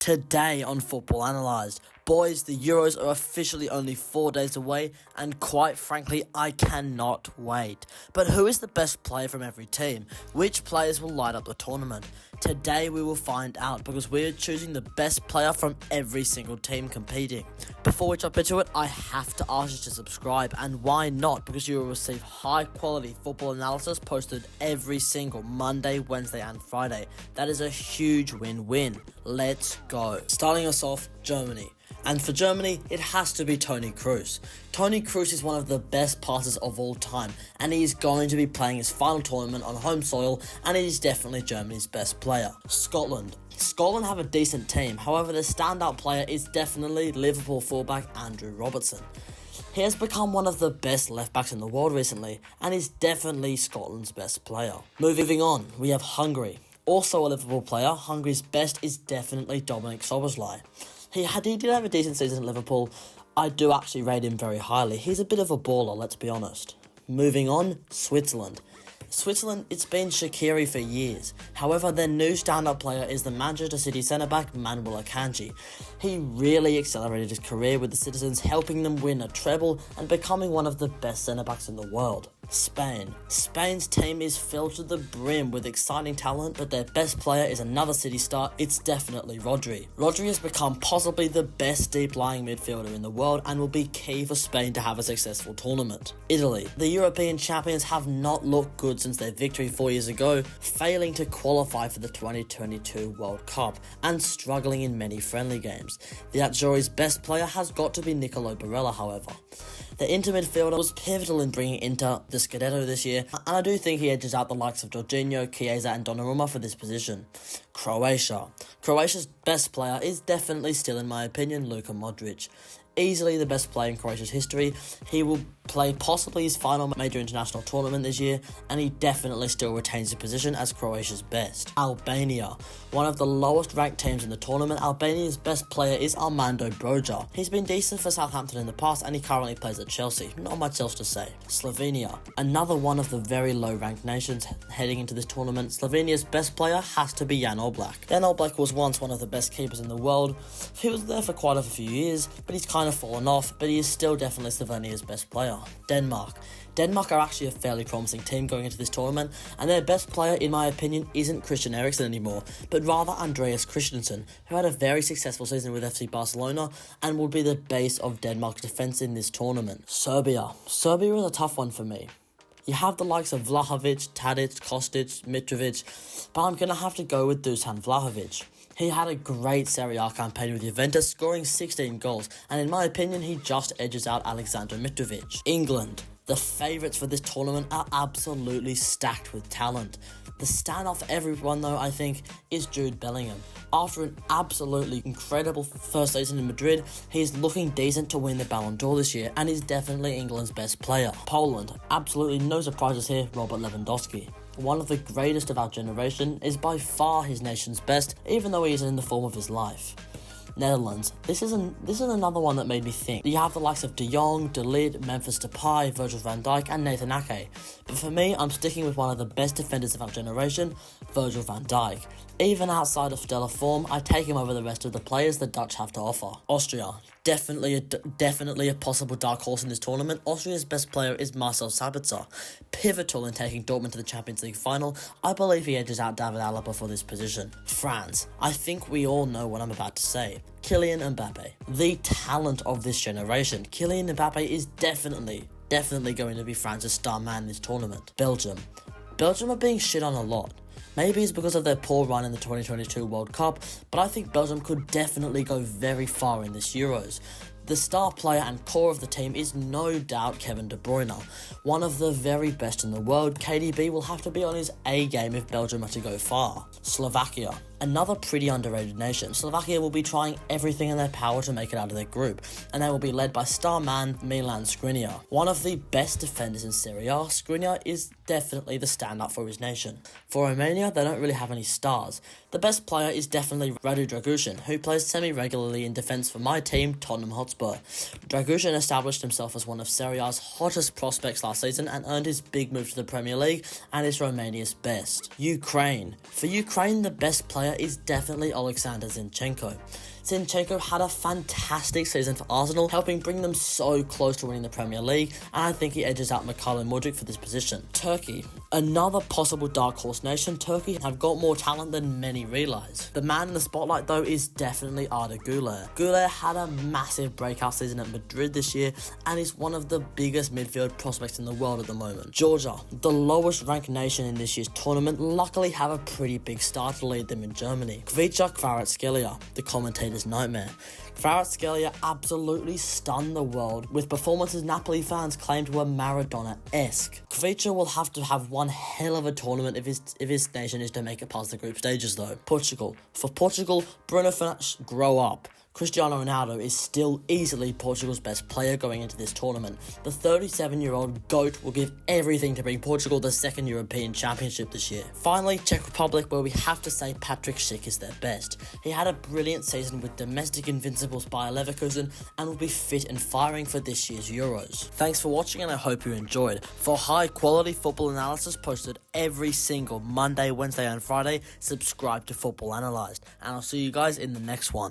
Today on Football Analysed, boys, the Euros are officially only 4 days away, and quite frankly, I cannot wait. But who is the best player from every team? Which players will light up the tournament? Today we will find out because we are choosing the best player from every single team competing. Before we jump into it, I have to ask you to subscribe, and why not? Because you will receive high quality football analysis posted every single Monday, Wednesday and Friday. That is a huge win-win. Let's go. Starting us off, Germany. And for Germany, it has to be Toni Kroos. Toni Kroos is one of the best passers of all time, and he is going to be playing his final tournament on home soil, and he is definitely Germany's best player. Scotland. Scotland have a decent team, however the standout player is definitely Liverpool fullback Andrew Robertson. He has become one of the best left-backs in the world recently, and is definitely Scotland's best player. Moving on, we have Hungary. Also a Liverpool player, Hungary's best is definitely Dominik Szoboszlai. He did have a decent season at Liverpool. I do actually rate him very highly. He's a bit of a baller, let's be honest. Moving on, Switzerland. Switzerland, it's been Shaqiri for years. However, their new stand-up player is the Manchester City centre-back Manuel Akanji. He really accelerated his career with the Citizens, helping them win a treble and becoming one of the best centre-backs in the world. Spain. Spain's team is filled to the brim with exciting talent, but their best player is another City star. It's definitely Rodri. Rodri has become possibly the best deep-lying midfielder in the world and will be key for Spain to have a successful tournament. Italy. The European champions have not looked good since their victory 4 years ago, failing to qualify for the 2022 World Cup and struggling in many friendly games. The Azzurri's best player has got to be Nicolo Barella, however. The Inter midfielder was pivotal in bringing Inter the Scudetto this year, and I do think he edges out the likes of Jorginho, Chiesa and Donnarumma for this position. Croatia. Croatia's best player is definitely still, in my opinion, Luka Modric. Easily the best player in Croatia's history. He will play possibly his final major international tournament this year, and he definitely still retains his position as Croatia's best. Albania. One of the lowest ranked teams in the tournament, Albania's best player is Armando Broja. He's been decent for Southampton in the past, and he currently plays at Chelsea. Not much else to say. Slovenia. Another one of the very low ranked nations heading into this tournament. Slovenia's best player has to be Jan Oblak. Jan Oblak was once one of the best keepers in the world. He was there for quite a few years, but he's kind of fallen off, but he is still definitely Slovenia's best player. Denmark. Denmark are actually a fairly promising team going into this tournament, and their best player, in my opinion, isn't Christian Eriksen anymore, but rather Andreas Christensen, who had a very successful season with FC Barcelona and will be the base of Denmark's defence in this tournament. Serbia. Serbia is a tough one for me. You have the likes of Vlahovic, Tadic, Kostic, Mitrovic, but I'm going to have to go with Dusan Vlahovic. He had a great Serie A campaign with Juventus, scoring 16 goals, and in my opinion, he just edges out Aleksandar Mitrovic. England. The favourites for this tournament are absolutely stacked with talent. The standout for everyone, though, I think, is Jude Bellingham. After an absolutely incredible first season in Madrid, he's looking decent to win the Ballon d'Or this year, and is definitely England's best player. Poland. Absolutely no surprises here, Robert Lewandowski. One of the greatest of our generation, is by far his nation's best, even though he is in the form of his life. Netherlands. This is another one that made me think. You have the likes of De Jong, De Ligt, Memphis Depay, Virgil van Dijk and Nathan Ake. But for me, I'm sticking with one of the best defenders of our generation, Virgil van Dijk. Even outside of stellar form, I take him over the rest of the players the Dutch have to offer. Austria. Definitely a possible dark horse in this tournament. Austria's best player is Marcel Sabitzer. Pivotal in taking Dortmund to the Champions League final. I believe he edges out David Alaba for this position. France. I think we all know what I'm about to say. Kylian Mbappe. The talent of this generation. Kylian Mbappe is definitely going to be France's star man in this tournament. Belgium. Belgium are being shit on a lot. Maybe it's because of their poor run in the 2022 World Cup, but I think Belgium could definitely go very far in this Euros. The star player and core of the team is no doubt Kevin De Bruyne, one of the very best in the world. KDB will have to be on his A game if Belgium are to go far. Slovakia. Another pretty underrated nation. Slovakia will be trying everything in their power to make it out of their group, and they will be led by star man Milan Skriniar. One of the best defenders in Serie A, Skriniar is definitely the standout for his nation. For Romania, they don't really have any stars. The best player is definitely Radu Dragusin, who plays semi-regularly in defence for my team, Tottenham Hotspur. Dragusin established himself as one of Serie A's hottest prospects last season and earned his big move to the Premier League, and is Romania's best. Ukraine. For Ukraine, the best player player is definitely Alexander Zinchenko. Zinchenko had a fantastic season for Arsenal, helping bring them so close to winning the Premier League, and I think he edges out Mikhailo Mudryk for this position. Turkey, another possible dark horse nation. Turkey have got more talent than many realise. The man in the spotlight though is definitely Arda Güler. Güler had a massive breakout season at Madrid this year and is one of the biggest midfield prospects in the world at the moment. Georgia, the lowest ranked nation in this year's tournament, luckily have a pretty big star to lead them in Germany. Kvicha Kvaratskhelia, the commentator's nightmare. Kvaratskhelia absolutely stunned the world with performances Napoli fans claimed were Maradona-esque. Kvicha will have to have one hell of a tournament if his nation is to make it past the group stages though. Portugal. For Portugal, Bruno Fernandes, grow up. Cristiano Ronaldo is still easily Portugal's best player going into this tournament. The 37-year-old GOAT will give everything to bring Portugal the second European Championship this year. Finally, Czech Republic, where we have to say Patrick Schick is their best. He had a brilliant season with domestic invincibles Bayer Leverkusen and will be fit and firing for this year's Euros. Thanks for watching and I hope you enjoyed. For high quality football analysis posted every single Monday, Wednesday and Friday, subscribe to Football Analysed. And I'll see you guys in the next one.